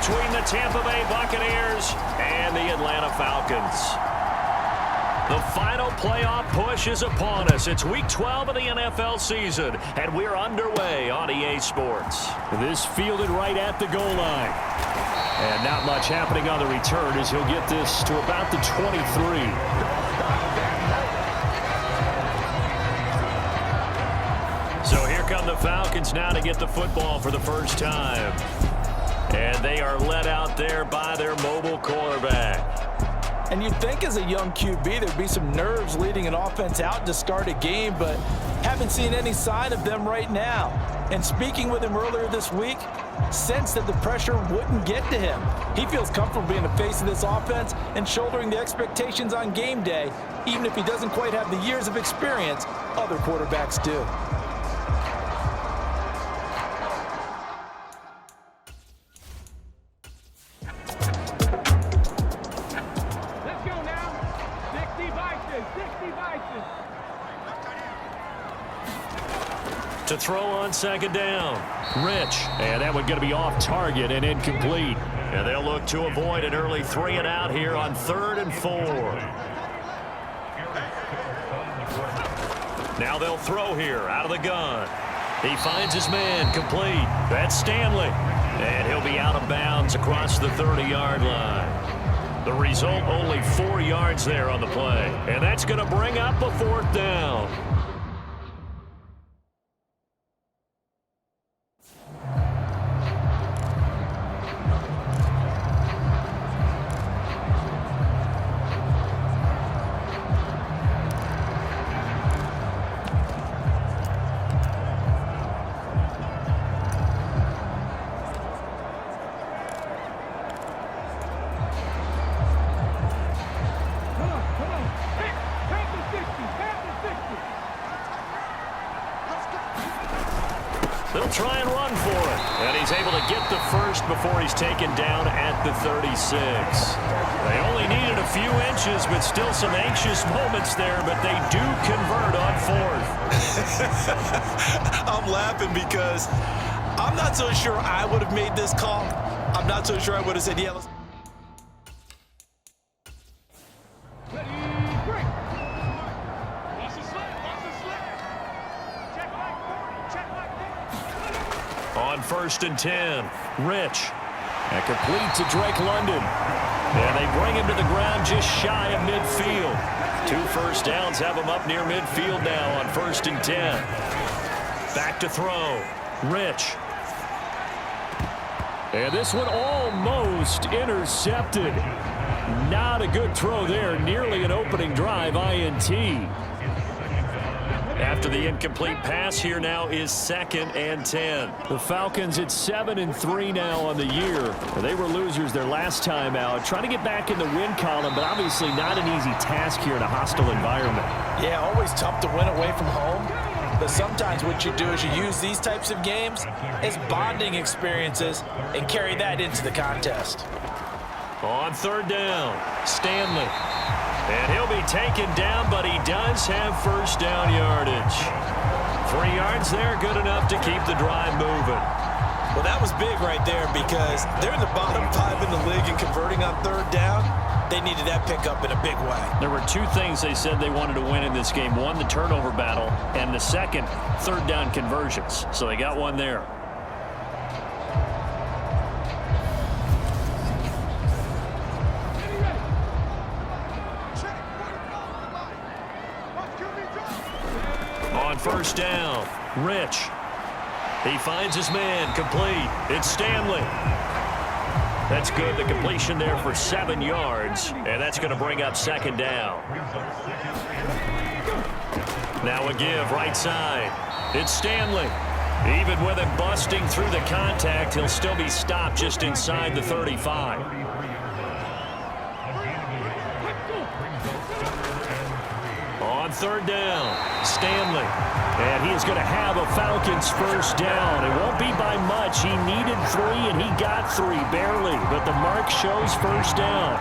between the Tampa Bay Buccaneers and the Atlanta Falcons. The final playoff push is upon us. It's Week 12 of the NFL season, and we're underway on EA Sports. This fielded right at the goal line. And not much happening on the return as he'll get this to about the 23. So here come the Falcons now to get the football for the first time. And they are led out there by their mobile quarterback. And you'd think as a young QB there'd be some nerves leading an offense out to start a game, but haven't seen any sign of them right now. And speaking with him earlier this week, sensed that the pressure wouldn't get to him. He feels comfortable being the face of this offense and shouldering the expectations on game day, even if he doesn't quite have the years of experience other quarterbacks do. To throw on second down. Rich. And that one going to be off target and incomplete. And they'll look to avoid an early 3 and out here on 3rd and 4. Now they'll throw here out of the gun. He finds his man complete. That's Stanley. And he'll be out of bounds across the 30-yard line. The result, only 4 yards there on the play. And that's going to bring up a 4th down. They'll try and run for it. And he's able to get the first before he's taken down at the 36. They only needed a few inches, but still some anxious moments there, but they do convert on 4th. I'm laughing because I'm not so sure I would have made this call. I'm not so sure I would have said, yeah, let's... On 1st and 10, Rich. And complete to Drake London. And they bring him to the ground just shy of midfield. 2 first downs have him up near midfield now on 1st and 10. Back to throw. Rich. And this one almost intercepted. Not a good throw there. Nearly an opening drive INT. After the incomplete pass, here now is 2nd and 10. The Falcons at 7-3 now on the year. They were losers their last time out. Trying to get back in the win column, but obviously not an easy task here in a hostile environment. Yeah, always tough to win away from home. But sometimes what you do is you use these types of games as bonding experiences and carry that into the contest. On 3rd down, Stanley. And he'll be taken down, but he does have first down yardage. 3 yards there, good enough to keep the drive moving. Well, that was big right there because they're in the bottom 5 in the league and converting on 3rd down. They needed that pickup in a big way. There were 2 things they said they wanted to win in this game. One, the turnover battle, and the second, 3rd down conversions. So they got one there. On 1st down, Rich. He finds his man complete. It's Stanley. That's good. The completion there for 7 yards, and that's going to bring up 2nd down. Now a give right side. It's Stanley. Even with him busting through the contact, he'll still be stopped just inside the 35. On 3rd down, Stanley. And he is going to have a Falcons first down. It won't be by much. He needed 3, and he got 3, barely. But the mark shows first down.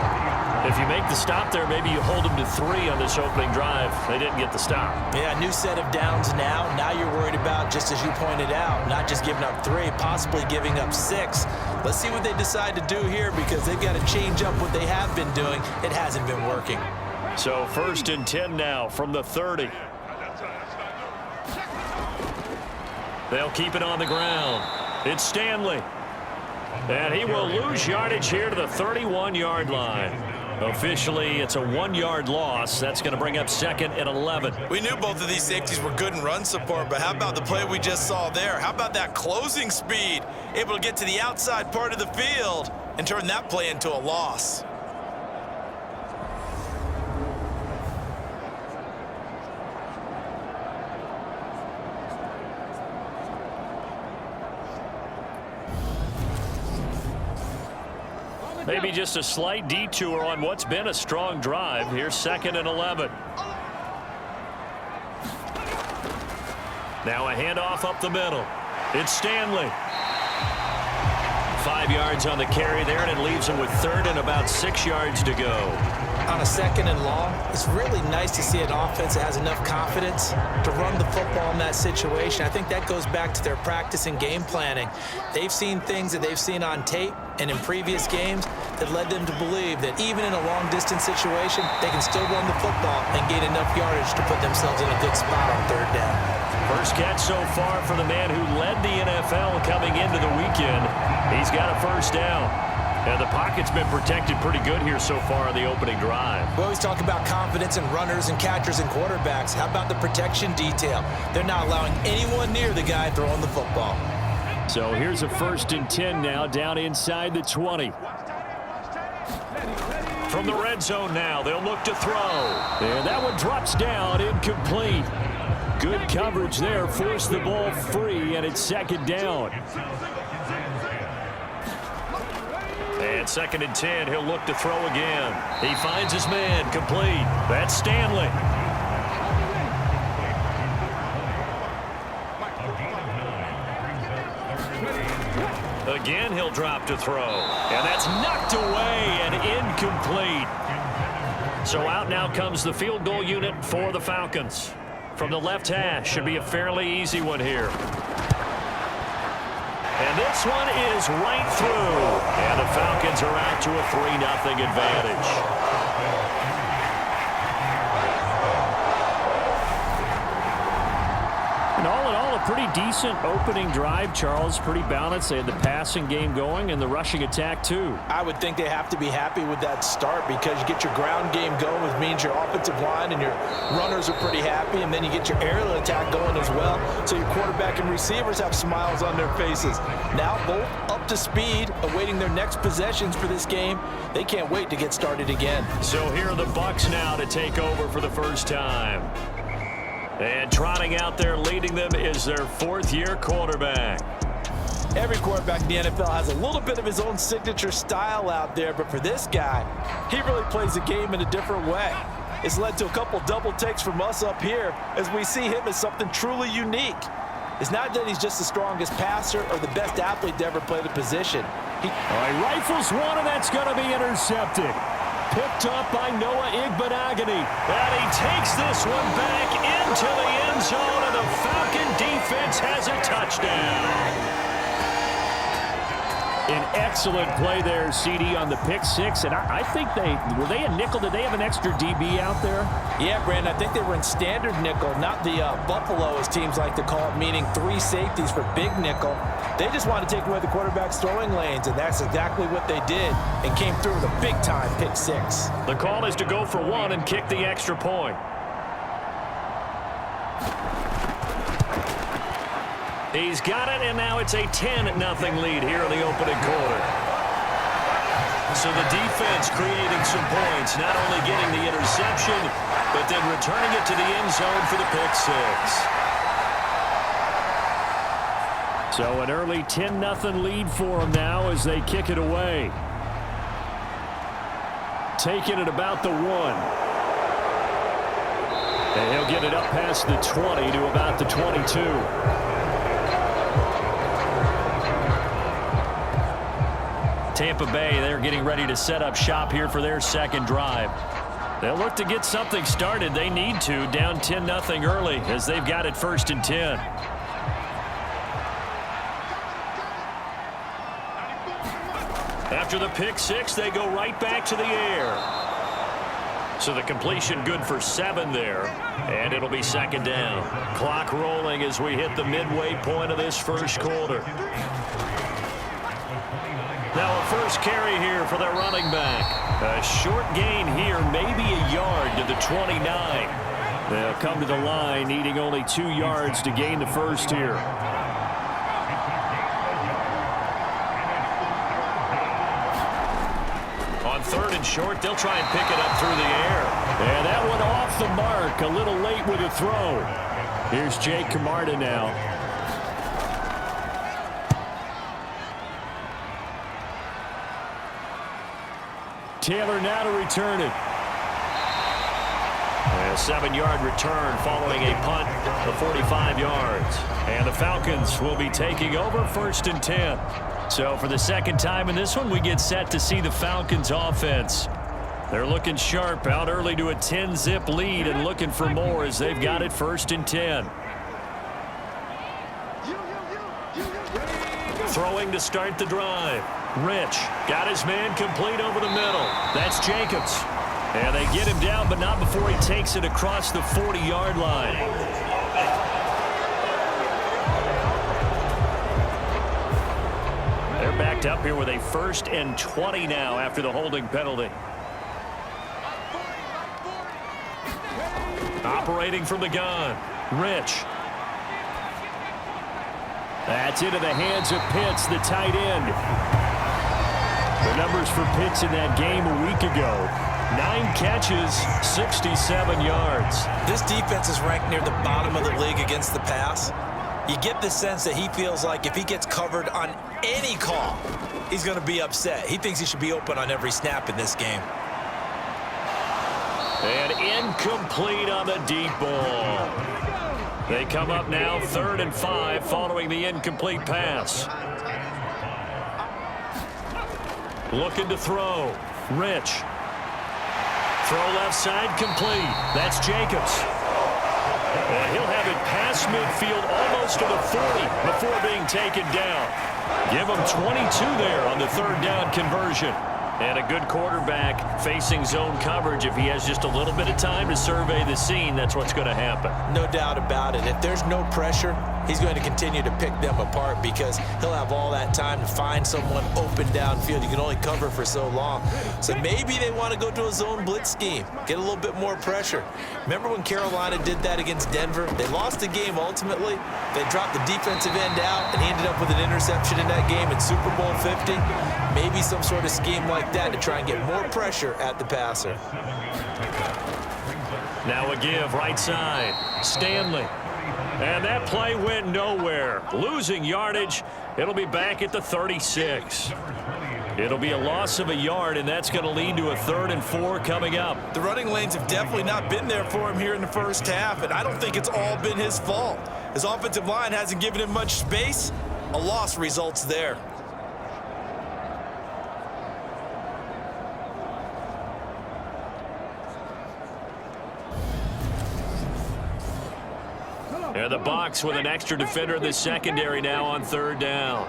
If you make the stop there, maybe you hold them to 3 on this opening drive. They didn't get the stop. Yeah, new set of downs now. Now you're worried about, just as you pointed out, not just giving up 3, possibly giving up 6. Let's see what they decide to do here, because they've got to change up what they have been doing. It hasn't been working. So 1st and 10 now from the 30. They'll keep it on the ground. It's Stanley. And he will lose yardage here to the 31-yard line. Officially, it's a 1-yard loss. That's going to bring up 2nd and 11. We knew both of these safeties were good in run support, but how about the play we just saw there? How about that closing speed? Able to get to the outside part of the field and turn that play into a loss. Maybe just a slight detour on what's been a strong drive. Here's 2nd and 11. Now a handoff up the middle. It's Stanley. 5 yards on the carry there, and it leaves him with 3rd and about 6 yards to go. On a 2nd and long, it's really nice to see an offense that has enough confidence to run the football in that situation. I think that goes back to their practice and game planning. They've seen things that they've seen on tape and in previous games that led them to believe that even in a long-distance situation, they can still run the football and gain enough yardage to put themselves in a good spot on 3rd down. First catch so far for the man who led the NFL coming into the weekend. He's got a 1st down. And the pocket's been protected pretty good here so far on the opening drive. We always talk about confidence in runners and catchers and quarterbacks. How about the protection detail? They're not allowing anyone near the guy throwing the football. So here's a 1st and 10 now, down inside the 20. From the red zone now, they'll look to throw. And that one drops down, incomplete. Good coverage there, forced the ball free, and it's 2nd down. And 2nd and 10, he'll look to throw again. He finds his man, complete. That's Stanley. Again, he'll drop to throw. And that's knocked away and incomplete. So out now comes the field goal unit for the Falcons. From the left hash, should be a fairly easy one here. And this one is right through. And the Falcons are out to a 3-0 advantage. And all in all, a pretty decent opening drive, Charles. Pretty balanced. They had the passing game going and the rushing attack, too. I would think they have to be happy with that start, because you get your ground game going, which means your offensive line and your runners are pretty happy, and then you get your aerial attack going as well, so your quarterback and receivers have smiles on their faces. Now both up to speed, awaiting their next possessions for this game. They can't wait to get started again. So here are the Bucs now to take over for the first time. And trotting out there leading them is their 4th-year quarterback. Every quarterback in the NFL has a little bit of his own signature style out there, but for this guy, he really plays the game in a different way. It's led to a couple double takes from us up here as we see him as something truly unique. It's not that he's just the strongest passer or the best athlete to ever play the position. He rifles one, and that's going to be intercepted. Picked up by Noah Igbenogany. And he takes this one back into the end zone, and the Falcon defense has a touchdown. An excellent play there, CD, on the pick 6. And I think were they a nickel? Did they have an extra DB out there? Yeah, Brandon, I think they were in standard nickel, not the Buffalo, as teams like to call it, meaning 3 safeties for big nickel. They just wanted to take away the quarterback's throwing lanes, and that's exactly what they did, and came through with a big-time pick 6. The call is to go for 1 and kick the extra point. He's got it, and now it's a 10-0 lead here in the opening quarter. So the defense creating some points, not only getting the interception, but then returning it to the end zone for the pick 6. So an early 10-0 lead for them now as they kick it away. Taking it about the 1. And he'll get it up past the 20 to about the 22. Tampa Bay, they're getting ready to set up shop here for their second drive. They'll look to get something started. They need to, down 10-0 early as they've got it 1st and 10. After the pick six, they go right back to the air. So the completion good for 7 there, and it'll be 2nd down. Clock rolling as we hit the midway point of this first quarter. Now a first carry here for their running back. A short gain here, maybe a yard to the 29. They'll come to the line needing only 2 yards to gain the first here. On 3rd and short, they'll try and pick it up through the air. And that one off the mark, a little late with a throw. Here's Jake Camarda now. Taylor now to return it. And a 7-yard return following a punt of 45 yards. And the Falcons will be taking over 1st and 10. So for the second time in this one, we get set to see the Falcons offense. They're looking sharp, out early to a 10-zip lead and looking for more as they've got it 1st and 10. Throwing to start the drive. Rich got his man complete over the middle. That's Jacobs. And they get him down, but not before he takes it across the 40-yard line. They're backed up here with a 1st and 20 now after the holding penalty. Operating from the gun. Rich. That's into the hands of Pitts, the tight end. The numbers for Pitts in that game a week ago. 9 catches, 67 yards. This defense is ranked near the bottom of the league against the pass. You get the sense that he feels like if he gets covered on any call, he's going to be upset. He thinks he should be open on every snap in this game. And incomplete on the deep ball. They come up now 3rd and 5 following the incomplete pass. Looking to throw. Rich. Throw left side complete. That's Jacobs. And he'll have it past midfield almost to the 40 before being taken down. Give him 22 there on the 3rd down conversion. And a good quarterback facing zone coverage. If he has just a little bit of time to survey the scene, that's what's going to happen. No doubt about it. If there's no pressure, he's going to continue to pick them apart because he'll have all that time to find someone open downfield. You can only cover for so long. So maybe they want to go to a zone blitz scheme, get a little bit more pressure. Remember when Carolina did that against Denver? They lost the game ultimately. They dropped the defensive end out, and he ended up with an interception in that game in Super Bowl 50. Maybe some sort of scheme like that to try and get more pressure at the passer. Now a give right side. Stanley. And that play went nowhere. Losing yardage. It'll be back at the 36. It'll be a loss of a yard, and that's going to lead to a 3rd and 4 coming up. The running lanes have definitely not been there for him here in the first half, and I don't think it's all been his fault. His offensive line hasn't given him much space. A loss results there. And the box with an extra defender in the secondary now on 3rd down.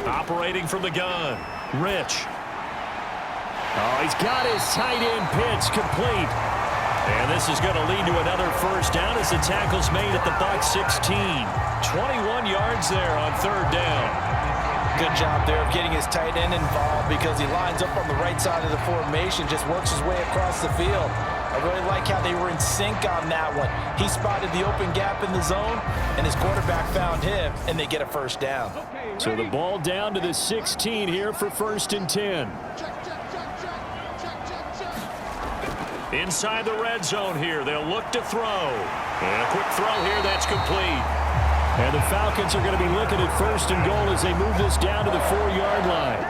Operating from the gun. Rich. Oh, he's got his tight end Pitts complete. And this is going to lead to another 1st down as the tackle's made at the Bucs 16. 21 yards there on 3rd down. Good job there of getting his tight end involved because he lines up on the right side of the formation, just works his way across the field. I really like how they were in sync on that one. He spotted the open gap in the zone, and his quarterback found him, and they get a 1st down. So the ball down to the 16 here for 1st and 10. Inside the red zone here, they'll look to throw. And a quick throw here, that's complete. And the Falcons are going to be looking at 1st and goal as they move this down to the 4-yard line.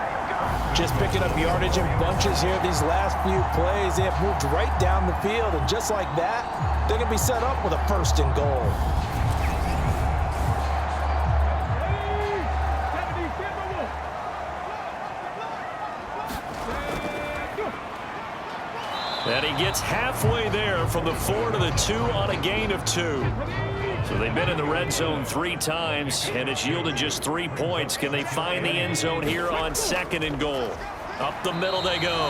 Just picking up yardage in bunches here these last few plays. They have moved right down the field, and just like that, they're going to be set up with a 1st and goal. And he gets halfway there from the 4 to the 2 on a gain of 2. So they've been in the red zone 3 times, and it's yielded just 3 points. Can they find the end zone here on 2nd and goal? Up the middle they go.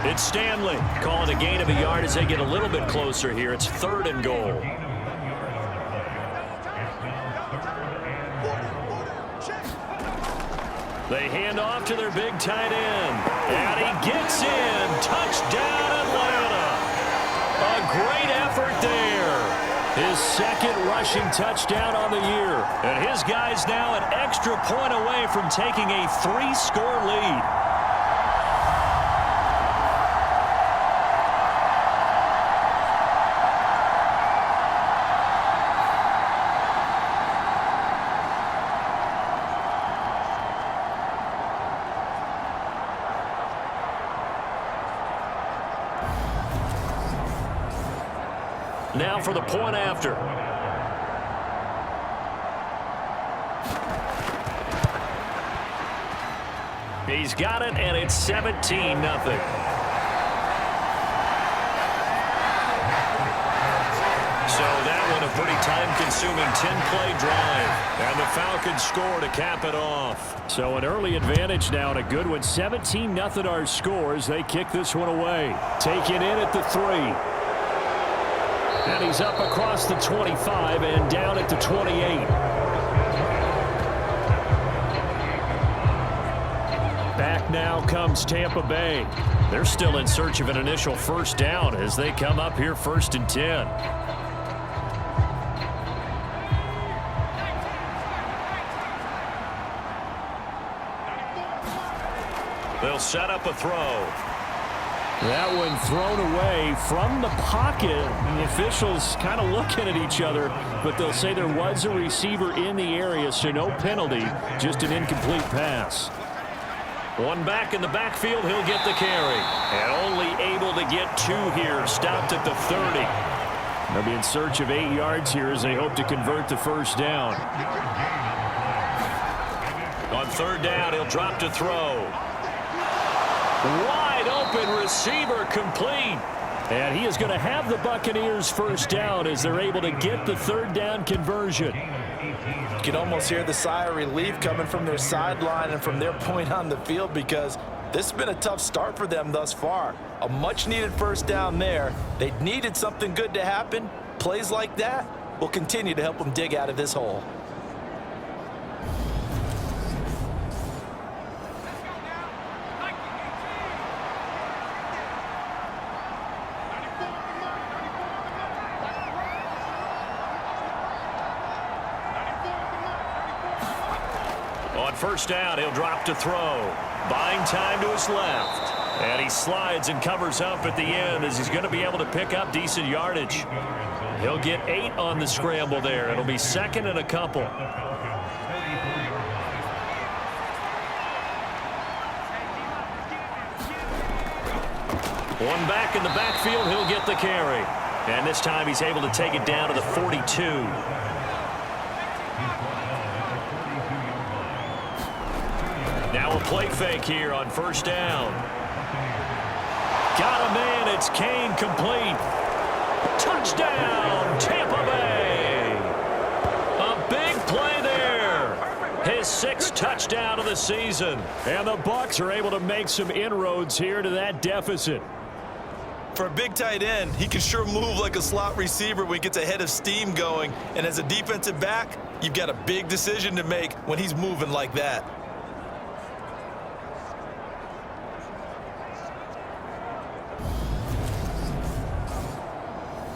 It's Stanley calling a gain of a yard as they get a little bit closer here. It's 3rd and goal. They hand off to their big tight end. And he gets in. Touchdown, Atlanta. A great effort there. His 2nd rushing touchdown on the year. And his guys now an extra point away from taking a 3-score lead. Now for the point after. He's got it, and it's 17-0. So that one a pretty time-consuming 10-play drive. And the Falcons score to cap it off. So an early advantage now and a good one. 17-0 our scores. They kick this one away. Taken in at the 3. And he's up across the 25 and down at the 28. Back now comes Tampa Bay. They're still in search of an initial first down as they come up here 1st and 10. They'll set up a throw. That one thrown away from the pocket. The officials kind of looking at each other, but they'll say there was a receiver in the area, so no penalty, just an incomplete pass. One back in the backfield, he'll get the carry. And only able to get 2 here, stopped at the 30. They'll be in search of 8 yards here as they hope to convert the first down. On 3rd down, he'll drop to throw. Wide open receiver complete. And he is going to have the Buccaneers first down as they're able to get the 3rd down conversion. You can almost hear the sigh of relief coming from their sideline and from their point on the field because this has been a tough start for them thus far. A much-needed first down there. They needed something good to happen. Plays like that will continue to help them dig out of this hole. On 1st down, he'll drop to throw. Buying time to his left. And he slides and covers up at the end as he's going to be able to pick up decent yardage. He'll get 8 on the scramble there. It'll be 2nd and a couple. One back in the backfield, he'll get the carry. And this time he's able to take it down to the 42. Now a play fake here on 1st down. Got a man, it's Kane complete. Touchdown, Tampa Bay. A big play there. His 6th touchdown of the season. And the Bucs are able to make some inroads here to that deficit. For a big tight end, he can sure move like a slot receiver when he gets a head of steam going. And as a defensive back, you've got a big decision to make when he's moving like that.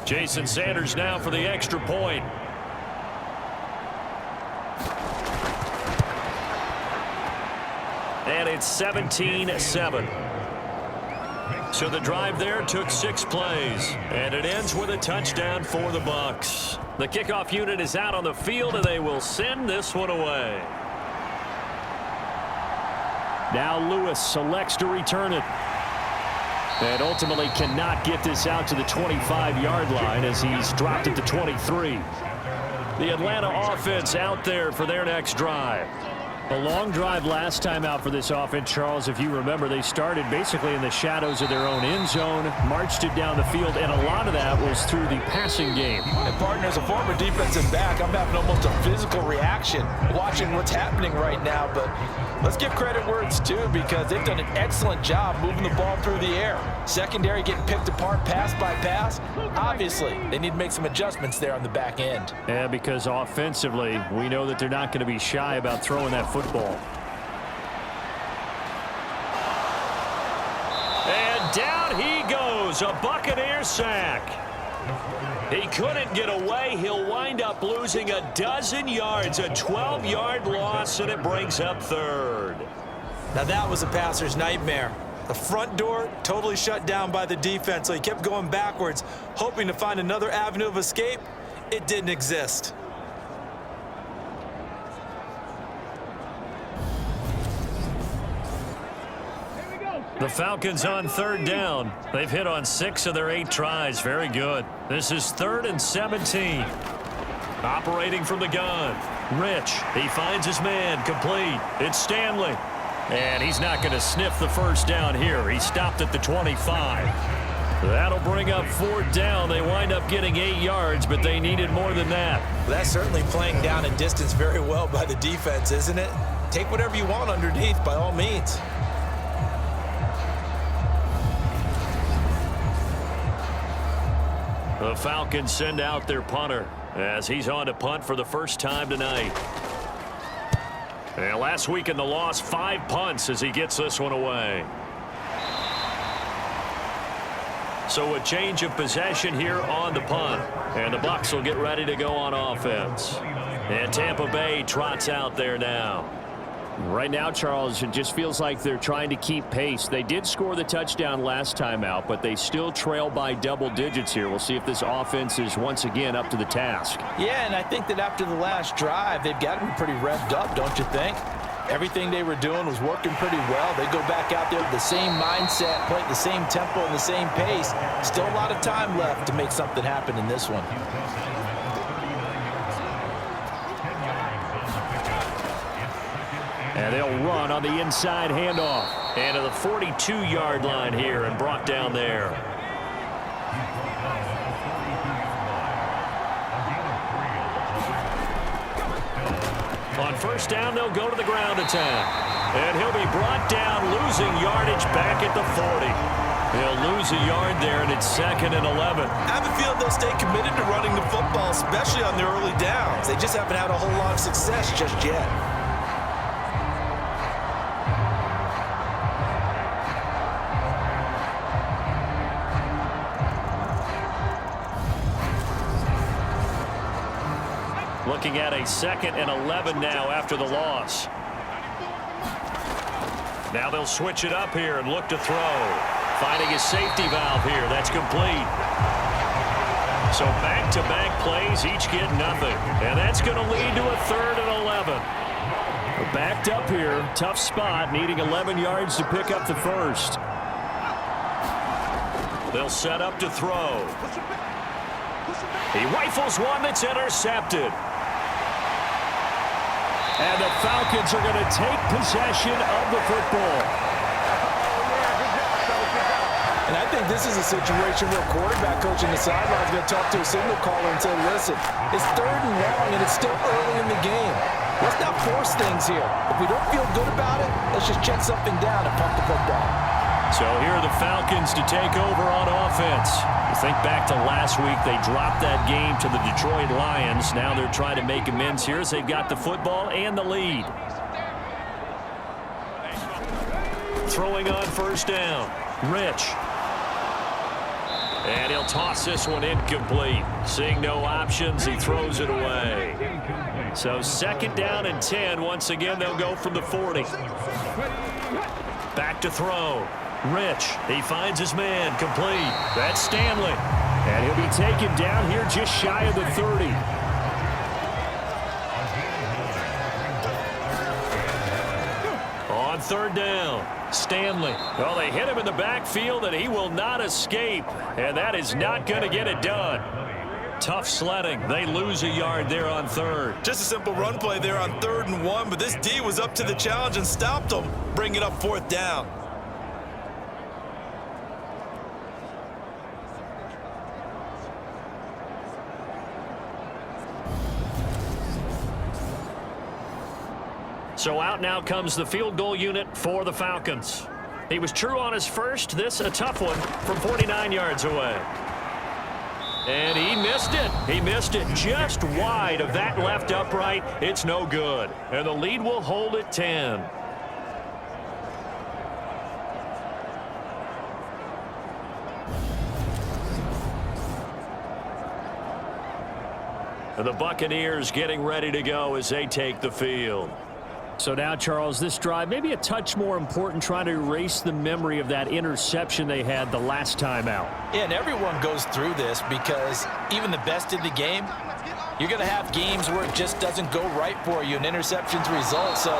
Jason Sanders now for the extra point. And it's 17-7. So the drive there took 6 plays. And it ends with a touchdown for the Bucs. The kickoff unit is out on the field, and they will send this one away. Now Lewis selects to return it. And ultimately cannot get this out to the 25-yard line as he's dropped at the 23. The Atlanta offense out there for their next drive. A long drive last time out for this offense, Charles. If you remember, they started basically in the shadows of their own end zone, marched it down the field, and a lot of that was through the passing game. And partner, as a former defensive back, I'm having almost a physical reaction watching what's happening right now. But let's give credit where it's due, because they've done an excellent job moving the ball through the air. Secondary getting picked apart pass by pass. Obviously, they need to make some adjustments there on the back end. Yeah, because offensively, we know that they're not going to be shy about throwing that football. And down he goes, a Buccaneer sack. He couldn't get away. He'll wind up losing a dozen yards, a 12-yard loss, and it brings up third. Now that was a passer's nightmare. The front door totally shut down by the defense, so he kept going backwards, hoping to find another avenue of escape. It didn't exist. The Falcons on third down. They've hit on 6 of their 8 tries. Very good. This is 3rd and 17. Operating from the gun. Rich. He finds his man. Complete. It's Stanley. And he's not going to sniff the first down here. He stopped at the 25. That'll bring up 4th down. They wind up getting 8 yards, but they needed more than that. Well, that's certainly playing down in distance very well by the defense, isn't it? Take whatever you want underneath by all means. The Falcons send out their punter as he's on to punt for the first time tonight. And last week in the loss, 5 punts as he gets this one away. So a change of possession here on the punt. And the Bucs will get ready to go on offense. And Tampa Bay trots out there now. Right now, Charles, it just feels like they're trying to keep pace. They did score the touchdown last time out, but they still trail by double digits here. We'll see if this offense is once again up to the task. Yeah, and I think that after the last drive, they've got to be pretty revved up, don't you think? Everything they were doing was working pretty well. They go back out there with the same mindset, play at the same tempo and the same pace. Still a lot of time left to make something happen in this one. And they'll run on the inside handoff. And to the 42-yard line here and brought down there. On first down, they'll go to the ground attack. And he'll be brought down, losing yardage back at the 40. He'll lose a yard there, and it's 2nd and 11. I have a feeling they'll stay committed to running the football, especially on their early downs. They just haven't had a whole lot of success just yet. Looking at a 2nd and 11 now after the loss. Now they'll switch it up here and look to throw. Finding a safety valve here. That's complete. So back-to-back plays, each get nothing. And that's going to lead to a 3rd and 11. Backed up here. Tough spot. Needing 11 yards to pick up the first. They'll set up to throw. He rifles one that's intercepted. And the Falcons are going to take possession of the football. And I think this is a situation where a quarterback coach in the sideline is going to talk to a signal caller and say, listen, it's 3rd and long and it's still early in the game. Let's not force things here. If we don't feel good about it, let's just check something down and pump the football. So here are the Falcons to take over on offense. You think back to last week, they dropped that game to the Detroit Lions. Now they're trying to make amends here as they've got the football and the lead. Throwing on first down. Rich. And he'll toss this one incomplete. Seeing no options, he throws it away. So 2nd down and 10. Once again, they'll go from the 40. Back to throw. Rich, he finds his man, complete. That's Stanley. And he'll be taken down here just shy of the 30. On 3rd down, Stanley. Well, they hit him in the backfield, and he will not escape. And that is not going to get it done. Tough sledding. They lose a yard there on third. Just a simple run play there on 3rd and 1, but this D was up to the challenge and stopped them, bringing up 4th down. So out now comes the field goal unit for the Falcons. He was true on his first. This a tough one from 49 yards away. And he missed it. He missed it just wide of that left upright. It's no good. And the lead will hold at 10. And the Buccaneers getting ready to go as they take the field. So now, Charles, this drive maybe a touch more important, trying to erase the memory of that interception they had the last time out. Yeah, and everyone goes through this because even the best in the game, you're going to have games where it just doesn't go right for you and interceptions result. So,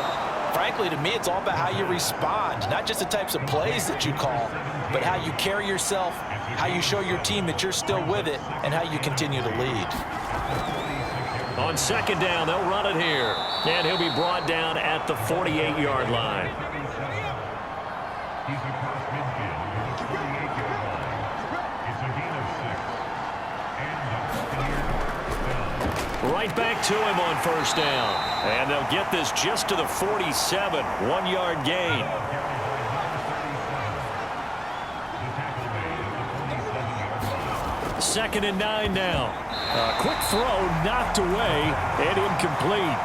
frankly, to me, it's all about how you respond, not just the types of plays that you call, but how you carry yourself, how you show your team that you're still with it, and how you continue to lead. On 2nd down, they'll run it here. And he'll be brought down at the 48-yard line. Right back to him on 1st down. And they'll get this just to the 47. 1-yard gain. Second and 9 now. A quick throw knocked away and incomplete.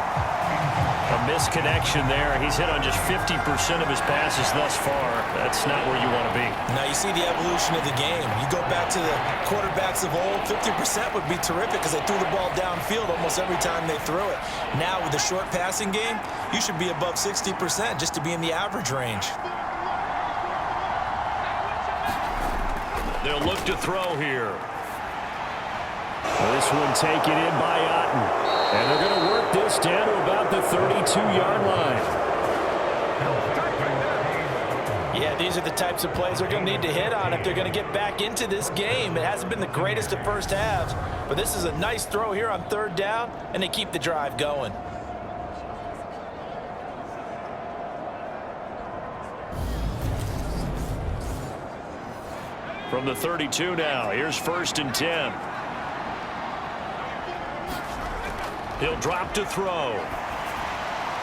A misconnection there. He's hit on just 50% of his passes thus far. That's not where you want to be. Now you see the evolution of the game. You go back to the quarterbacks of old, 50% would be terrific because they threw the ball downfield almost every time they threw it. Now with the short passing game, you should be above 60% just to be in the average range. They'll look to throw here. This one taken in by Otten. And they're going to work this down to about the 32-yard line. Yeah, these are the types of plays they're going to need to hit on if they're going to get back into this game. It hasn't been the greatest of first halves, but this is a nice throw here on 3rd down, and they keep the drive going. From the 32 now, here's 1st and 10. He'll drop to throw.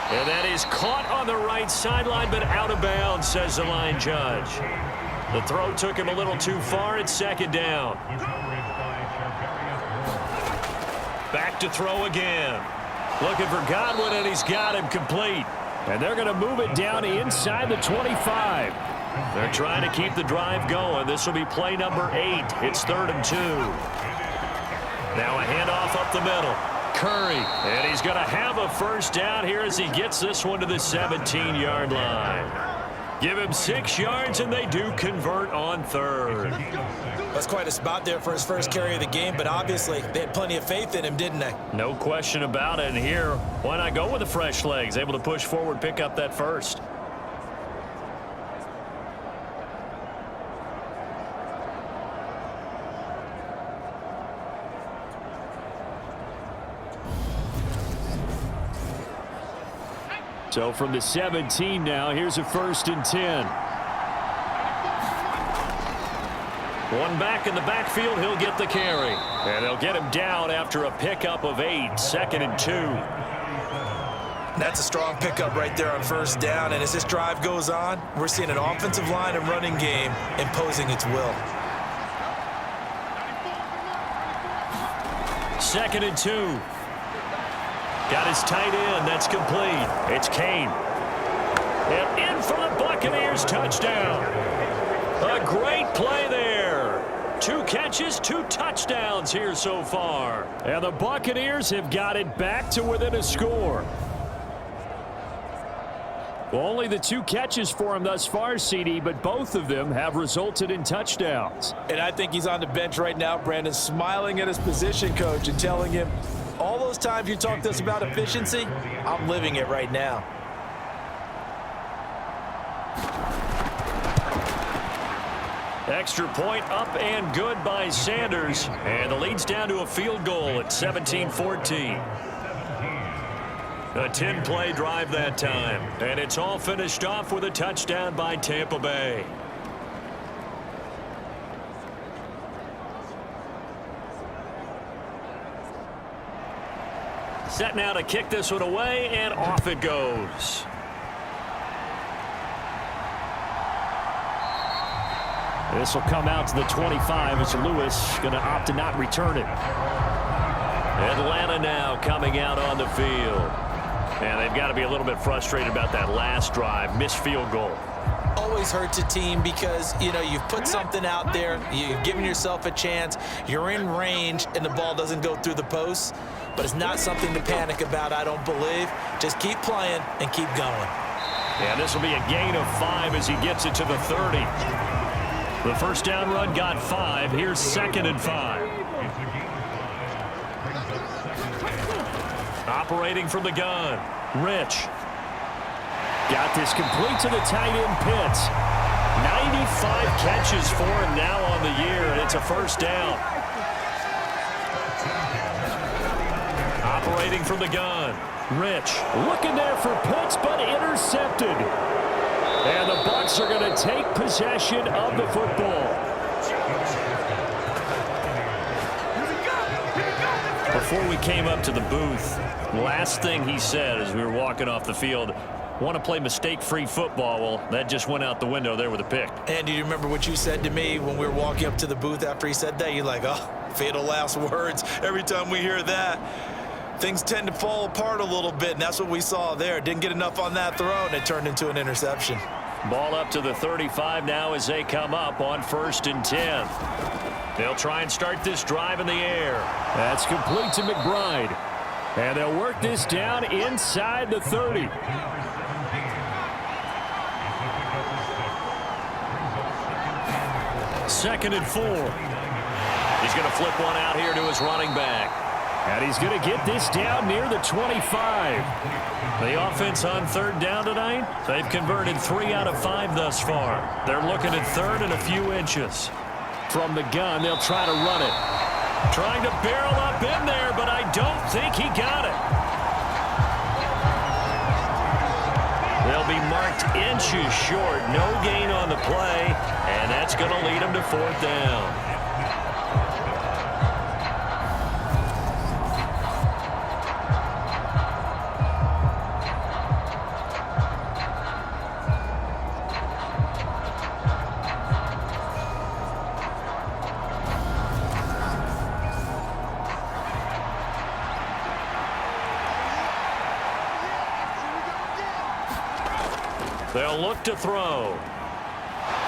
And that is caught on the right sideline, but out of bounds, says the line judge. The throw took him a little too far. It's 2nd down. Back to throw again. Looking for Godwin, and he's got him complete. And they're going to move it down inside the 25. They're trying to keep the drive going. This will be play number 8. It's 3rd and 2. Now a handoff up the middle. Curry, and he's going to have a 1st down here as he gets this one to the 17-yard line. Give him 6 yards, and they do convert on 3rd. That's quite a spot there for his first carry of the game, but obviously they had plenty of faith in him, didn't they? No question about it. And here, why not go with the fresh legs? Able to push forward, pick up that 1st. So from the 17 now, here's a 1st and 10. One back in the backfield, he'll get the carry. And they'll get him down after a pickup of 8, 2nd and 2. That's a strong pickup right there on 1st down, and as this drive goes on, we're seeing an offensive line and running game imposing its will. 2nd and 2. Got his tight end. That's complete. It's Kane. And in for the Buccaneers. Touchdown. A great play there. 2 catches, 2 touchdowns here so far. And the Buccaneers have got it back to within a score. Well, only the 2 catches for him thus far, CD, but both of them have resulted in touchdowns. And I think he's on the bench right now, Brandon, smiling at his position coach and telling him, all those times you talked to us about efficiency, I'm living it right now. Extra point up and good by Sanders. And the lead's down to a field goal at 17-14. A 10-play drive that time. And it's all finished off with a touchdown by Tampa Bay. Set now to kick this one away, and off it goes. This will come out to the 25 as Lewis going to opt to not return it. Atlanta now coming out on the field. And they've got to be a little bit frustrated about that last drive. Missed field goal. Always hurts a team because, you know, you've put something out there. You've given yourself a chance. You're in range, and the ball doesn't go through the posts. But it's not something to panic about, I don't believe. Just keep playing and keep going. Yeah, this will be a gain of 5 as he gets it to the 30. The first down run got 5. Here's 2nd and 5. Operating from the gun. Rich. Got this complete to the tight end Pitts. 95 catches for him now on the year, and it's a first down. Operating from the gun. Rich. Looking there for Pitts, but intercepted. And the Bucs are going to take possession of the football. Before we came up to the booth, last thing he said as we were walking off the field, want to play mistake-free football. Well, that just went out the window there with a pick. And do you remember what you said to me when we were walking up to the booth after he said that? You're like, oh, fatal last words. Every time we hear that, things tend to fall apart a little bit, and that's what we saw there. Didn't get enough on that throw, and it turned into an interception. Ball up to the 35 now as they come up on 1st and 10. They'll try and start this drive in the air. That's complete to McBride. And they'll work this down inside the 30. Second and 4. He's going to flip one out here to his running back. And he's going to get this down near the 25. The offense on 3rd down tonight, they've converted 3 out of 5 thus far. They're looking at 3rd and a few inches. From the gun, they'll try to run it. Trying to barrel up in there, but I don't think he got it. They'll be marked inches short. No gain on the play, and that's going to lead them to 4th down. They'll look to throw.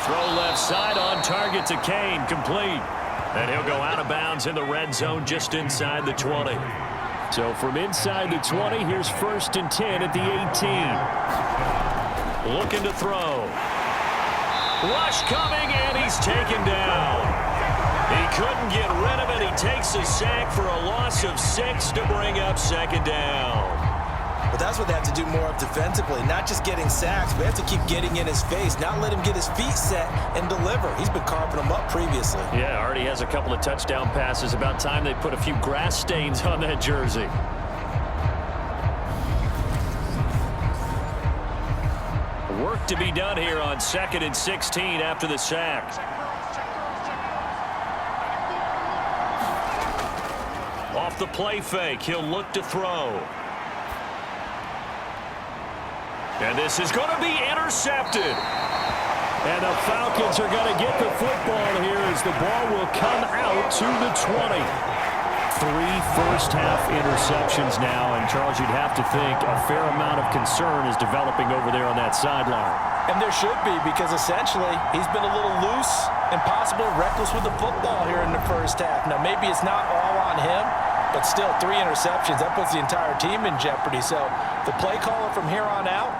Throw left side on target to Kane. Complete. And he'll go out of bounds in the red zone just inside the 20. So from inside the 20, here's 1st and 10 at the 18. Looking to throw. Rush coming, and he's taken down. He couldn't get rid of it. He takes a sack for a loss of 6 to bring up 2nd down. But that's what they have to do more of defensively, not just getting sacks, but they have to keep getting in his face, not let him get his feet set and deliver. He's been carving them up previously. Yeah, already has a couple of touchdown passes. About time they put a few grass stains on that jersey. Work to be done here on 2nd and 16 after the sack. Off the play fake, he'll look to throw. And this is going to be intercepted. And the Falcons are going to get the football here as the ball will come out to the 20. 3 first-half interceptions now, and Charles, you'd have to think a fair amount of concern is developing over there on that sideline. And there should be, because essentially he's been a little loose and possibly reckless with the football here in the first half. Now, maybe it's not all on him, but still 3 interceptions. That puts the entire team in jeopardy. So the play caller from here on out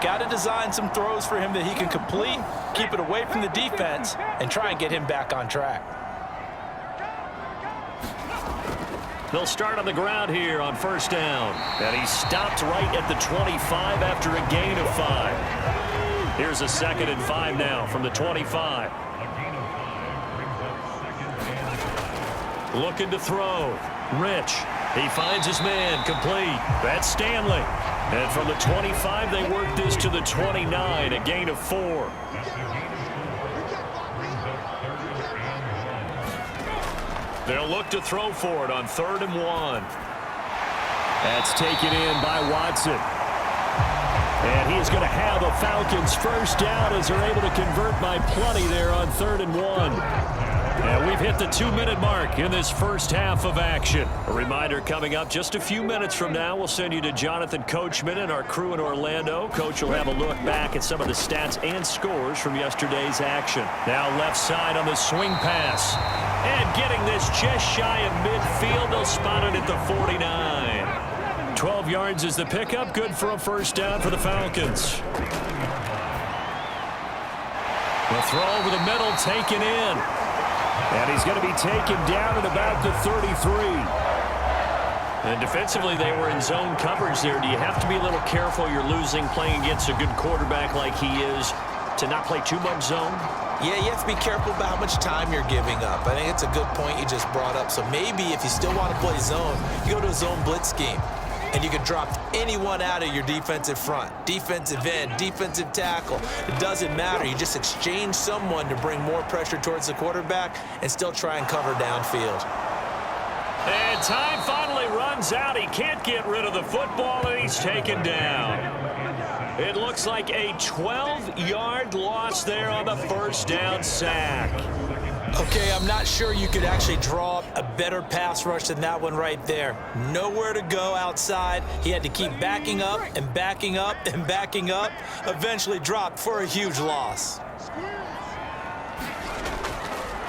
got to design some throws for him that he can complete, keep it away from the defense, and try and get him back on track. They'll start on the ground here on 1st down. And he stopped right at the 25 after a gain of 5. Here's a 2nd and 5 now from the 25. Looking to throw. Rich. He finds his man. Complete. That's Stanley. And from the 25, they work this to the 29, a gain of 4. They'll look to throw for it on 3rd and 1. That's taken in by Watson. And he's going to have a Falcons first down as they're able to convert by plenty there on 3rd and 1. And we've hit the 2-minute mark in this first half of action. A reminder coming up just a few minutes from now, we'll send you to Jonathan Coachman and our crew in Orlando. Coach will have a look back at some of the stats and scores from yesterday's action. Now left side on the swing pass. And getting this just shy of midfield, they'll spot it at the 49. 12 yards is the pickup. Good for a first down for the Falcons. The throw over the middle, taken in. And he's going to be taken down at about the 33. And defensively, they were in zone coverage there. Do you have to be a little careful? You're losing playing against a good quarterback like he is to not play too much zone? Yeah, you have to be careful about how much time you're giving up. I think it's a good point you just brought up. So maybe if you still want to play zone, you go to a zone blitz scheme. And you can drop anyone out of your defensive front, defensive end, defensive tackle. It doesn't matter. You just exchange someone to bring more pressure towards the quarterback and still try and cover downfield. And time finally runs out. He can't get rid of the football, and he's taken down. It looks like a 12-yard loss there on the first down sack. Okay, I'm not sure you could actually draw up a better pass rush than that one right there. Nowhere to go outside. He had to keep backing up and backing up and backing up. Eventually dropped for a huge loss.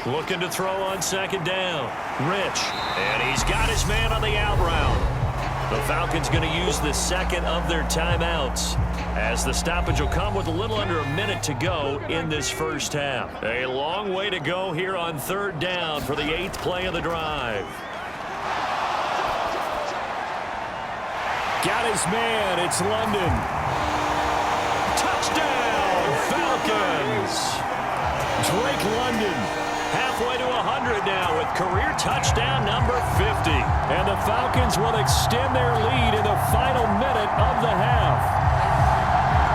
Looking to throw on 2nd down. Rich. And he's got his man on the out route. The Falcons going to use the second of their timeouts, as the stoppage will come with a little under a minute to go in this first half. A long way to go here on 3rd down for the 8th play of the drive. Got his man. It's London. Touchdown, Falcons! Drake London. Halfway to 100 now with career touchdown number 50. And the Falcons will extend their lead in the final minute of the half.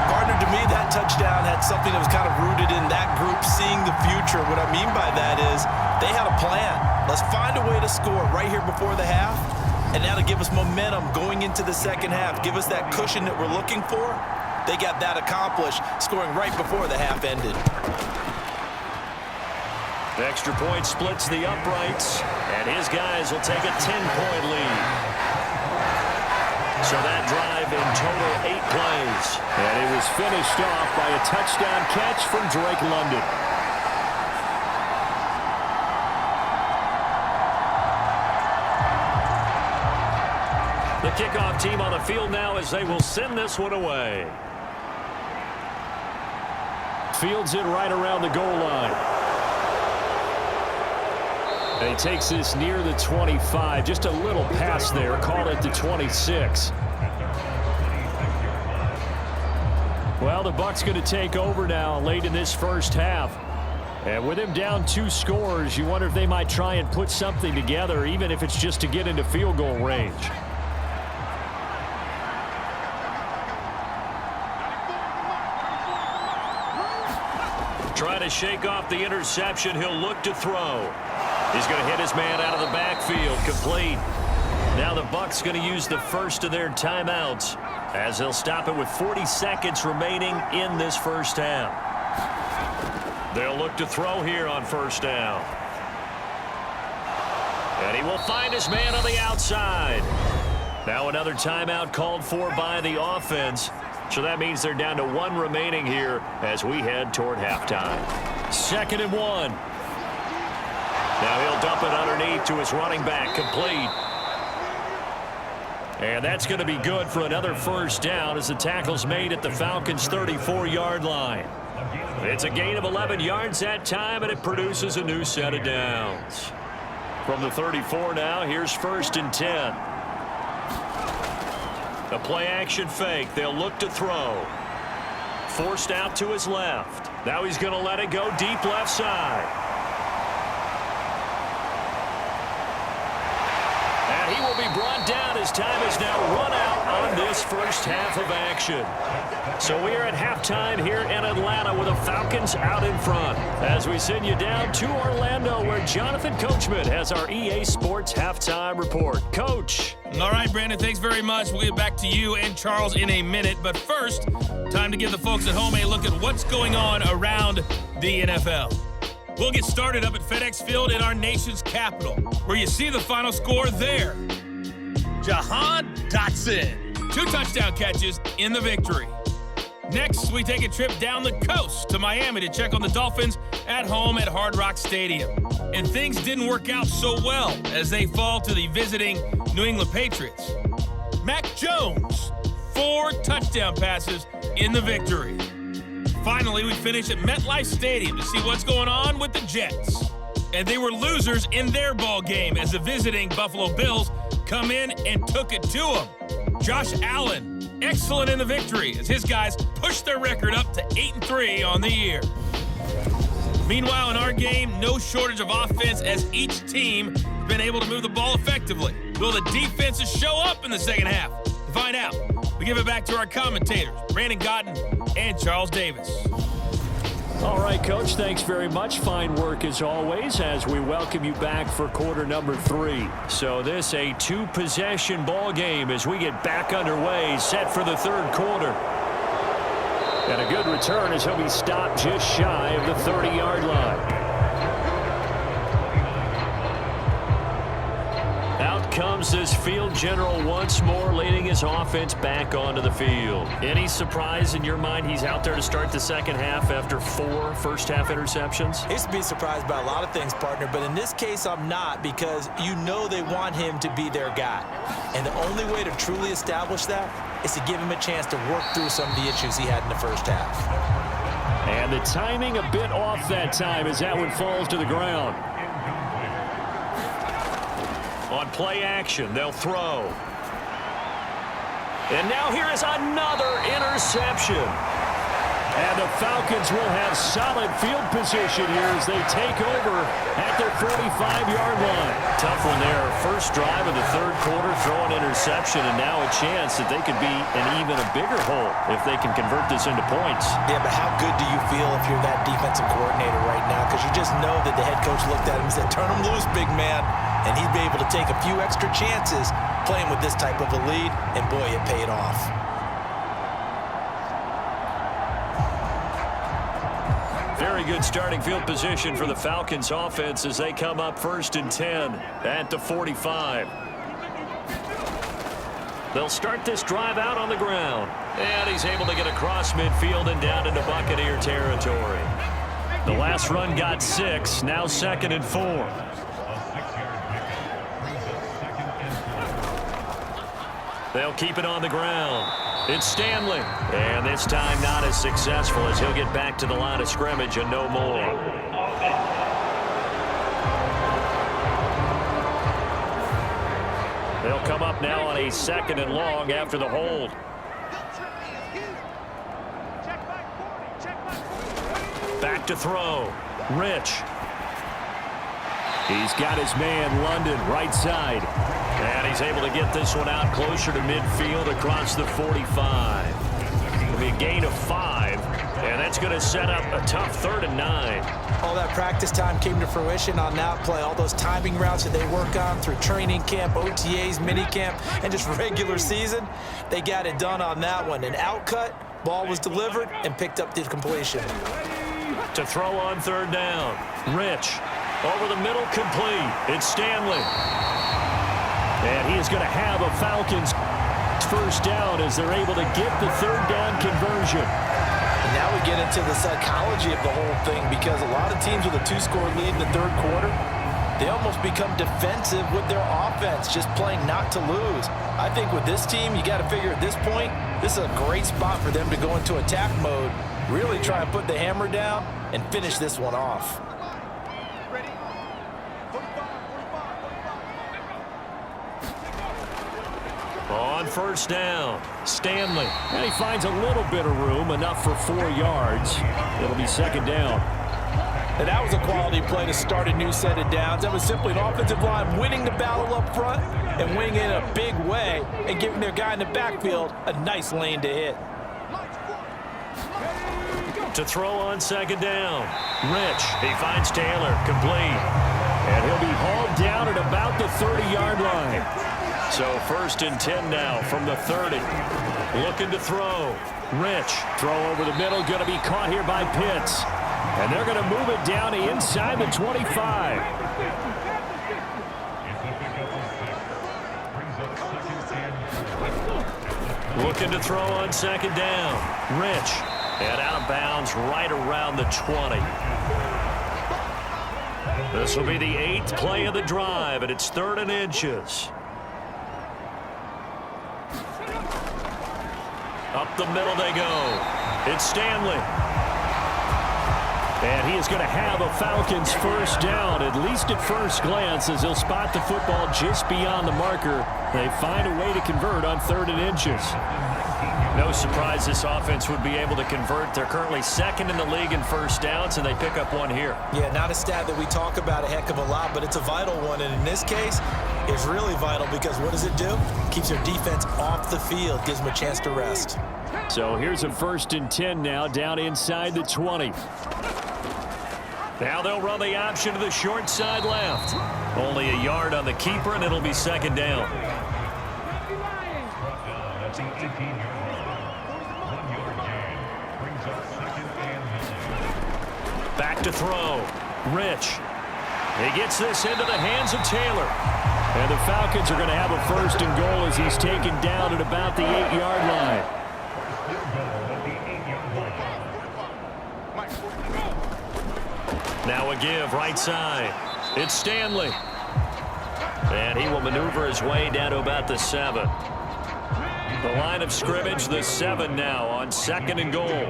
Partner, to me, that touchdown had something that was kind of rooted in that group seeing the future. What I mean by that is they had a plan. Let's find a way to score right here before the half, and that'll give us momentum going into the second half. Give us that cushion that we're looking for. They got that accomplished, scoring right before the half ended. The extra point splits the uprights, and his guys will take a 10-point lead. So that drive in total 8 plays. And it was finished off by a touchdown catch from Drake London. The kickoff team on the field now as they will send this one away. Fields it right around the goal line. And he takes this near the 25. Just a little pass there. Call it the 26. Well, the Bucs going to take over now late in this first half. And with him down 2 scores, you wonder if they might try and put something together, even if it's just to get into field goal range. Trying to shake off the interception. He'll look to throw. He's going to hit his man out of the backfield. Complete. Now the Bucs going to use the first of their timeouts, as they'll stop it with 40 seconds remaining in this first half. They'll look to throw here on first down. And he will find his man on the outside. Now another timeout called for by the offense. So that means they're down to 1 remaining here as we head toward halftime. 2nd and 1. Now he'll dump it underneath to his running back. Complete. And that's going to be good for another first down as the tackle's made at the Falcons' 34-yard line. It's a gain of 11 yards that time, and it produces a new set of downs. From the 34 now, here's 1st and 10. A play-action fake. They'll look to throw. Forced out to his left. Now he's going to let it go deep left side. be brought down as time is now run out on this first half of action. So we are at halftime here in Atlanta with the Falcons out in front. As we send you down to Orlando where Jonathan Coachman has our EA Sports halftime report. Coach. All right, Brandon, thanks very much. We'll get back to you and Charles in a minute. But first, time to give the folks at home a look at what's going on around the NFL. We'll get started up at FedEx Field in our nation's capital, where you see the final score there. Jahan Dotson, 2 touchdown catches in the victory. Next, we take a trip down the coast to Miami to check on the Dolphins at home at Hard Rock Stadium. And things didn't work out so well as they fall to the visiting New England Patriots. Mac Jones, 4 touchdown passes in the victory. Finally, we finish at MetLife Stadium to see what's going on with the Jets. And they were losers in their ball game as the visiting Buffalo Bills come in and took it to them. Josh Allen, excellent in the victory as his guys pushed their record up to 8-3 on the year. Meanwhile, in our game, no shortage of offense as each team has been able to move the ball effectively. Will the defenses show up in the second half? To find out, we give it back to our commentators, Brandon Godden and Charles Davis. All right, Coach, thanks very much. Fine work as always as we welcome you back for quarter number 3. So this a 2-possession ball game as we get back underway, set for the third quarter. And a good return as he'll be stopped just shy of the 30-yard line. Out comes this field general once more, leading his offense back onto the field. Any surprise in your mind he's out there to start the second half after 4 first-half interceptions? I used to be surprised by a lot of things, partner, but in this case I'm not, because you know they want him to be their guy. And the only way to truly establish that is to give him a chance to work through some of the issues he had in the first half. And the timing a bit off that time as that one falls to the ground. On play action, they'll throw. And now here is another interception. And the Falcons will have solid field position here as they take over at their 45-yard line. Tough one there. First drive of the third quarter, throw an interception, and now a chance that they could be in even a bigger hole if they can convert this into points. Yeah, but how good do you feel if you're that defensive coordinator right now? Because you just know that the head coach looked at him and said, turn him loose, big man. And he'd be able to take a few extra chances playing with this type of a lead, and boy, it paid off. Very good starting field position for the Falcons offense as they come up 1st and 10 at the 45. They'll start this drive out on the ground. And he's able to get across midfield and down into Buccaneer territory. The last run got 6, now 2nd and 4. They'll keep it on the ground. It's Stanley. And this time not as successful as he'll get back to the line of scrimmage and no more. They'll come up now on a 2nd and long after the hold. Back to throw. Rich. He's got his man London right side. And he's able to get this one out closer to midfield across the 45. It'll be a gain of 5. And that's going to set up a tough 3rd and 9. All that practice time came to fruition on that play. All those timing routes that they work on through training camp, OTAs, minicamp, and just regular season, they got it done on that one. An outcut, ball was delivered, and picked up the completion. To throw on 3rd down. Rich. Over the middle, complete. It's Stanley. And he is going to have a Falcons first down as they're able to get the 3rd down conversion. And now we get into the psychology of the whole thing, because a lot of teams with a 2-score lead in the third quarter, they almost become defensive with their offense, just playing not to lose. I think with this team, you got to figure at this point, this is a great spot for them to go into attack mode, really try and put the hammer down and finish this one off. On 1st down, Stanley. And he finds a little bit of room, enough for 4 yards. It'll be 2nd down. Now, that was a quality play to start a new set of downs. That was simply an offensive line winning the battle up front and winning it in a big way and giving their guy in the backfield a nice lane to hit. To throw on second down. Rich, he finds Taylor, complete. And he'll be hauled down at about the 30-yard line. So 1st and 10 now from the 30. Looking to throw. Rich, throw over the middle, going to be caught here by Pitts. And they're going to move it down to inside the 25. Looking to throw on second down. Rich. And out of bounds right around the 20. This will be the 8th play of the drive, and it's 3rd and inches. Up the middle they go. It's Stanley. And he is going to have a Falcons first down, at least at first glance, as he'll spot the football just beyond the marker. They find a way to convert on 3rd and inches. No surprise this offense would be able to convert. They're currently 2nd in the league in first downs, and they pick up one here. Yeah, not a stat that we talk about a heck of a lot, but it's a vital one. And in this case, it's really vital because what does it do? Keeps their defense off the field, gives them a chance to rest. So here's a 1st and 10 now, down inside the 20. Now they'll run the option to the short side left. Only a yard on the keeper, and it'll be 2nd down. Back to throw. Rich. He gets this into the hands of Taylor. And the Falcons are going to have a 1st and goal as he's taken down at about the 8-yard line. Now a give right side. It's Stanley. And he will maneuver his way down to about the 7. The line of scrimmage, the 7 now on 2nd and goal.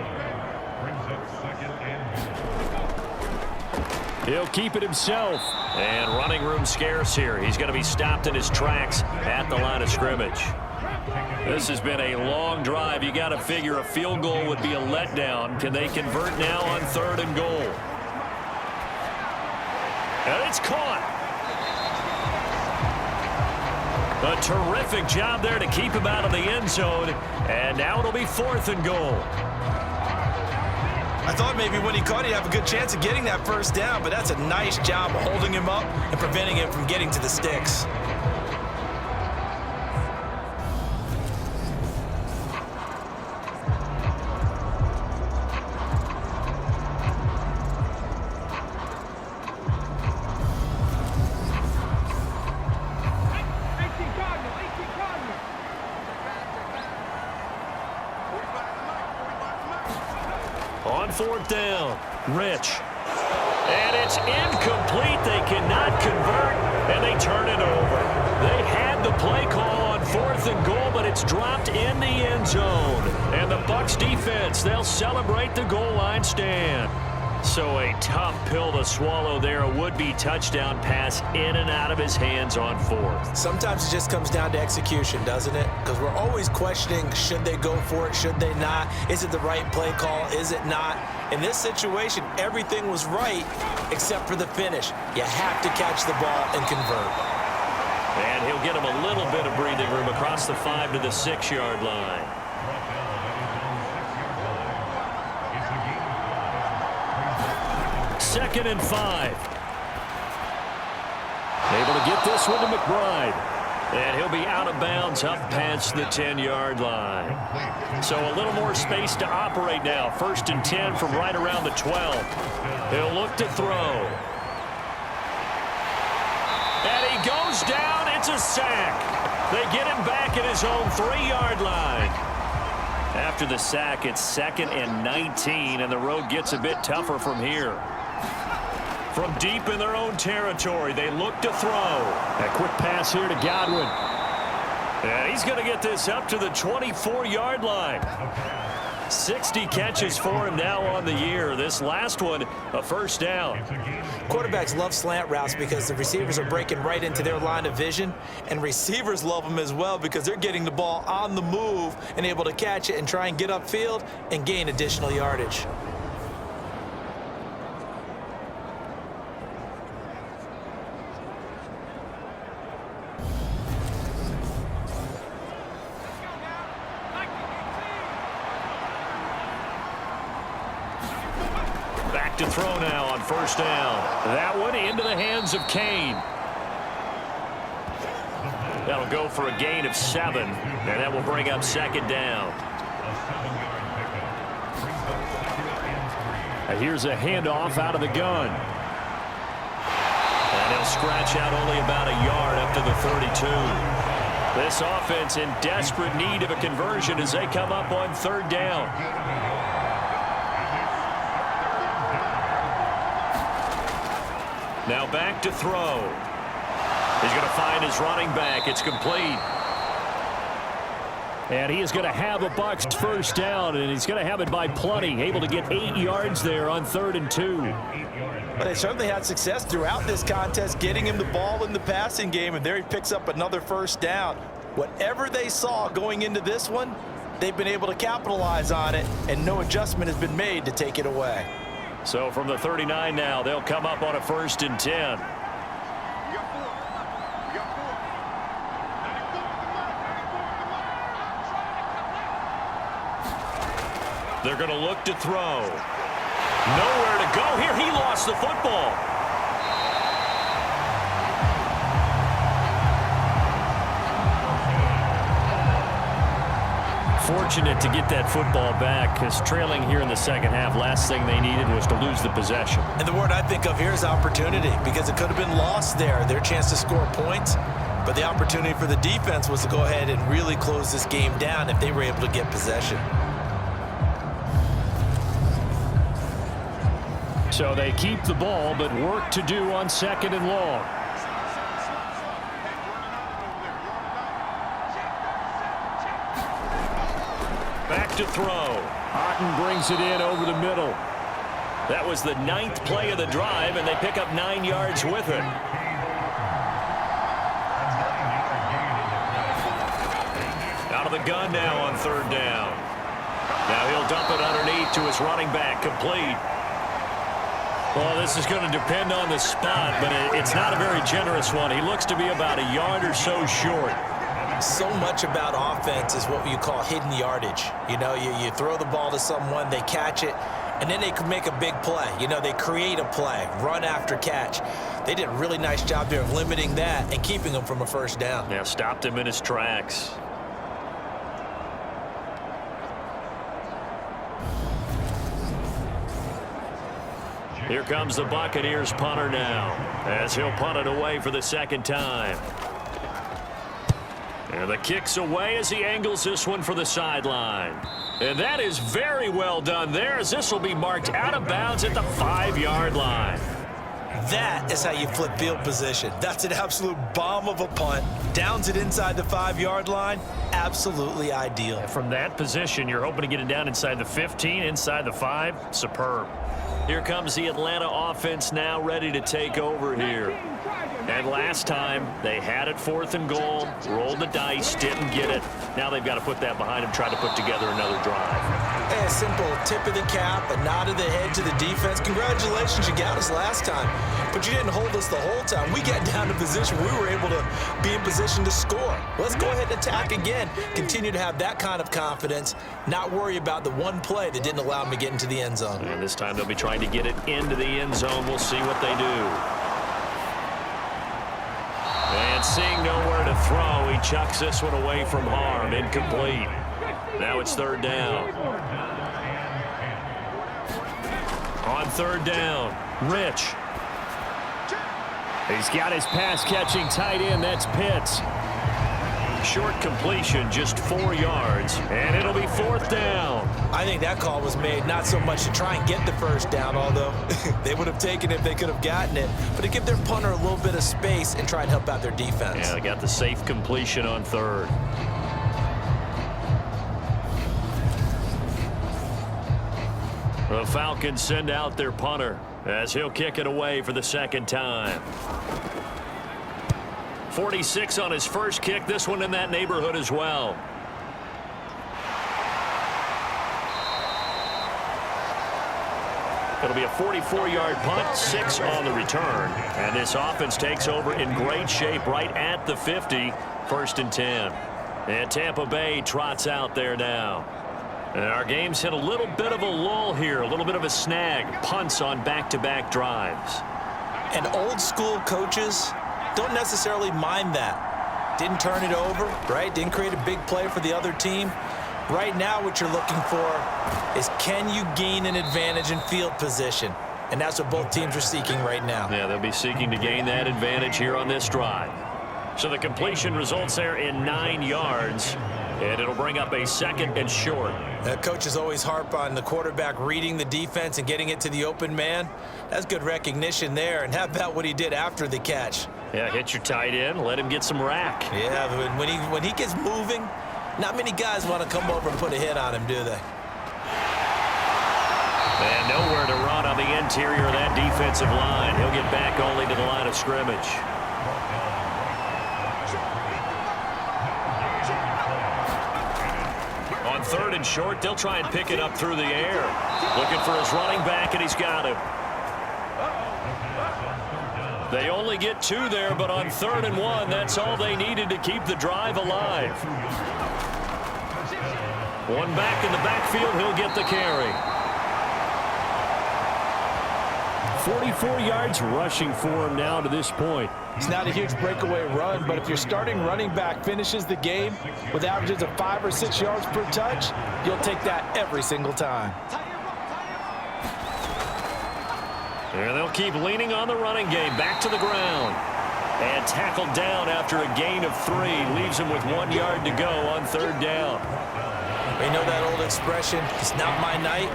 He'll keep it himself. And running room scarce here. He's going to be stopped in his tracks at the line of scrimmage. This has been a long drive. You got to figure a field goal would be a letdown. Can they convert now on 3rd and goal? And it's caught. A terrific job there to keep him out of the end zone. And now it'll be 4th and goal. I thought maybe when he caught it, he'd have a good chance of getting that first down, but that's a nice job of holding him up and preventing him from getting to the sticks. On 4th down, Rich. And it's incomplete. They cannot convert, and they turn it over. They had the play call on 4th and goal, but it's dropped in the end zone. And the Bucs defense, they'll celebrate the goal line stand. So a tough pill to swallow there. A would-be touchdown pass in and out of his hands on 4th. Sometimes it just comes down to execution, doesn't it? Because we're always questioning, should they go for it, should they not? Is it the right play call, is it not? In this situation, everything was right except for the finish. You have to catch the ball and convert. And he'll get him a little bit of breathing room across the 5 to the 6-yard line. Second and 5. Able to get this one to McBride. And he'll be out of bounds up past the 10-yard line. So a little more space to operate now. 1st and 10 from right around the 12. He'll look to throw. And he goes down. It's a sack. They get him back at his own 3-yard line. After the sack, it's 2nd and 19, and the road gets a bit tougher from here. From deep in their own territory, they look to throw. A quick pass here to Godwin. And he's going to get this up to the 24-yard line. 60 catches for him now on the year. This last one, a 1st down. Quarterbacks love slant routes because the receivers are breaking right into their line of vision, and receivers love them as well because they're getting the ball on the move and able to catch it and try and get upfield and gain additional yardage. to throw now on first down. That one into the hands of Kane. That'll go for a gain of 7, and that will bring up second down. Here's a handoff out of the gun. And he'll scratch out only about a yard up to the 32. This offense in desperate need of a conversion as they come up on third down. Now back to throw. He's going to find his running back. It's complete. And he is going to have a Bucs first down, and he's going to have it by plenty. Able to get 8 yards there on 3rd and 2. But they certainly had success throughout this contest, getting him the ball in the passing game, and there he picks up another first down. Whatever they saw going into this one, they've been able to capitalize on it, and no adjustment has been made to take it away. So from the 39 now, they'll come up on a 1st and 10. They're going to look to throw. Nowhere to go here. He lost the football. Fortunate to get that football back, because trailing here in the second half, last thing they needed was to lose the possession. And the word I think of here is opportunity, because it could have been lost there, their chance to score points. But the opportunity for the defense was to go ahead and really close this game down if they were able to get possession. So they keep the ball, but work to do on 2nd and long. Back to throw. Otten brings it in over the middle. That was the 9th play of the drive, and they pick up 9 yards with it. Out of the gun now on 3rd down. Now he'll dump it underneath to his running back, complete. Well, this is going to depend on the spot, but it's not a very generous one. He looks to be about a yard or so short. So much about offense is what you call hidden yardage. You know, you throw the ball to someone, they catch it, and then they can make a big play. You know, they create a play, run after catch. They did a really nice job there of limiting that and keeping him from a first down. Yeah, stopped him in his tracks. Here comes the Buccaneers punter now, as he'll punt it away for the 2nd time. And the kick's away as he angles this one for the sideline. And that is very well done there, as this will be marked out of bounds at the 5-yard line. That is how you flip field position. That's an absolute bomb of a punt. Downs it inside the 5-yard line. Absolutely ideal. From that position, you're hoping to get it down inside the 15, inside the 5. Superb. Here comes the Atlanta offense now, ready to take over here. And last time, they had it 4th and goal, rolled the dice, didn't get it. Now they've got to put that behind them, try to put together another drive. A simple tip of the cap, a nod of the head to the defense. Congratulations, you got us last time, but you didn't hold us the whole time. We got down to position. We were able to be in position to score. Let's go ahead and attack again. Continue to have that kind of confidence, not worry about the one play that didn't allow them to get into the end zone. And this time they'll be trying to get it into the end zone. We'll see what they do. And seeing nowhere to throw, he chucks this one away from harm. Incomplete. Now it's 3rd down. On 3rd down, Rich. He's got his pass-catching tight end. That's Pitts. Short completion, just 4 yards, and it'll be 4th down. I think that call was made not so much to try and get the first down, although they would have taken it if they could have gotten it, but to give their punter a little bit of space and try and help out their defense. Yeah, they got the safe completion on 3rd. The Falcons send out their punter as he'll kick it away for the 2nd time. 46 on his first kick, this one in that neighborhood as well. It'll be a 44-yard punt, 6 on the return. And this offense takes over in great shape right at the 50, 1st and 10. And Tampa Bay trots out there now. And our game's hit a little bit of a lull here, a little bit of a snag. Punts on back-to-back drives. And old school coaches don't necessarily mind that. Didn't turn it over, right? Didn't create a big play for the other team. Right now what you're looking for is, can you gain an advantage in field position? And that's what both teams are seeking right now. Yeah, they'll be seeking to gain that advantage here on this drive. So the completion results there in 9 yards, and it'll bring up a 2nd and short. Coaches always harp on the quarterback reading the defense and getting it to the open man. That's good recognition there. And how about what he did after the catch? Yeah, hit your tight end, let him get some rack. Yeah, when he gets moving, not many guys want to come over and put a hit on him, do they? And nowhere to run on the interior of that defensive line. He'll get back only to the line of scrimmage. On 3rd and short, they'll try and pick it up through the air. Looking for his running back, and he's got him. They only get 2 there, but on 3rd and 1, that's all they needed to keep the drive alive. One back in the backfield, he'll get the carry. 44 yards rushing for him now to this point. It's not a huge breakaway run, but if your starting running back finishes the game with averages of 5 or 6 yards per touch, you'll take that every single time. And they'll keep leaning on the running game. Back to the ground. And tackled down after a gain of 3. Leaves him with 1 yard to go on 3rd down. You know that old expression, it's not my night?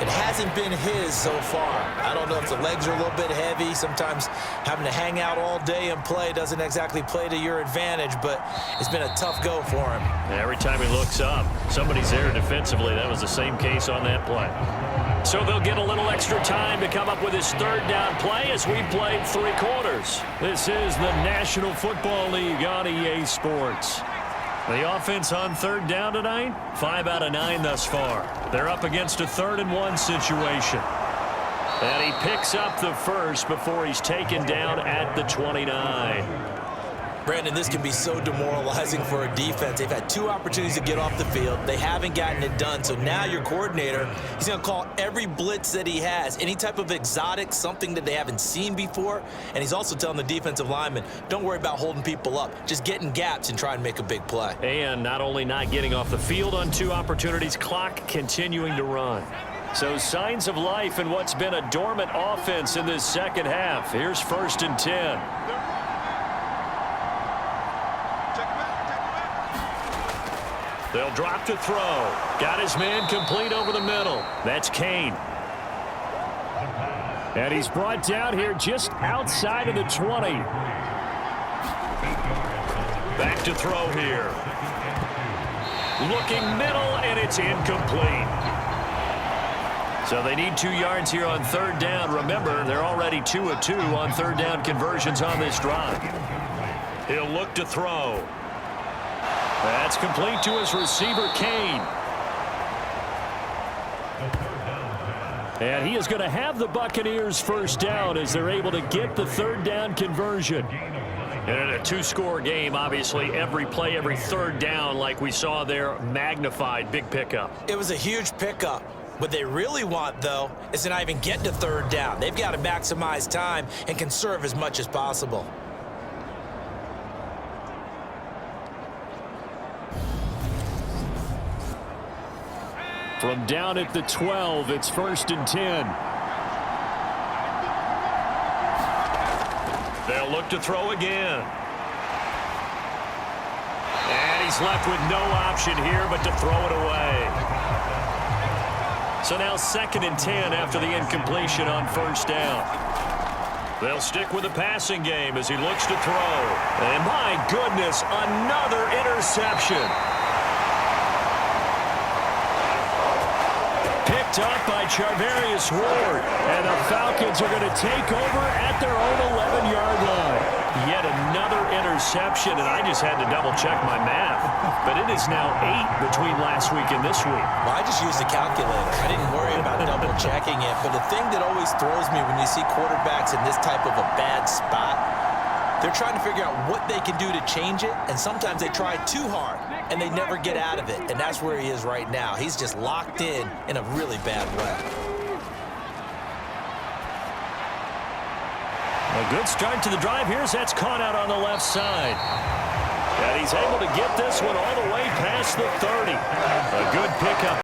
It hasn't been his so far. I don't know if the legs are a little bit heavy. Sometimes having to hang out all day and play doesn't exactly play to your advantage, but it's been a tough go for him. And every time he looks up, somebody's there defensively. That was the same case on that play. So they'll get a little extra time to come up with his 3rd down play as we played 3 quarters. This is the National Football League on EA Sports. The offense on 3rd down tonight, 5 out of 9 thus far. They're up against a 3rd and 1 situation. And he picks up the first before he's taken down at the 29. Brandon, this can be so demoralizing for a defense. They've had 2 opportunities to get off the field. They haven't gotten it done. So now your coordinator, he's going to call every blitz that he has, any type of exotic, something that they haven't seen before. And he's also telling the defensive lineman, don't worry about holding people up. Just get in gaps and try and make a big play. And not only not getting off the field on 2 opportunities, clock continuing to run. So signs of life in what's been a dormant offense in this second half. Here's 1st and 10. They'll drop to throw. Got his man complete over the middle. That's Kane. And he's brought down here just outside of the 20. Back to throw here. Looking middle, and it's incomplete. So they need 2 yards here on 3rd down. Remember, they're already 2 of 2 on 3rd down conversions on this drive. He'll look to throw. That's complete to his receiver, Kane. And he is going to have the Buccaneers 1st down as they're able to get the 3rd down conversion. And in a 2-score game, obviously, every play, every 3rd down, like we saw there, magnified. Big pickup. It was a huge pickup. What they really want, though, is to not even get to 3rd down. They've got to maximize time and conserve as much as possible. From down at the 12, it's 1st and 10. They'll look to throw again. And he's left with no option here but to throw it away. So now 2nd and 10 after the incompletion on 1st down. They'll stick with the passing game as he looks to throw. And my goodness, another interception. Picked up by Charvarius Ward. And the Falcons are going to take over at their own 11-yard line. Yet another interception, and I just had to double-check my math. But it is now 8 between last week and this week. Well, I just used a calculator. I didn't worry about double-checking it. But the thing that always throws me when you see quarterbacks in this type of a bad spot, they're trying to figure out what they can do to change it, and sometimes they try too hard. and they never get out of it. And that's where he is right now. He's just locked in a really bad way. A good start to the drive. Here's that's caught out on the left side. And he's able to get this one all the way past the 30. A good pickup.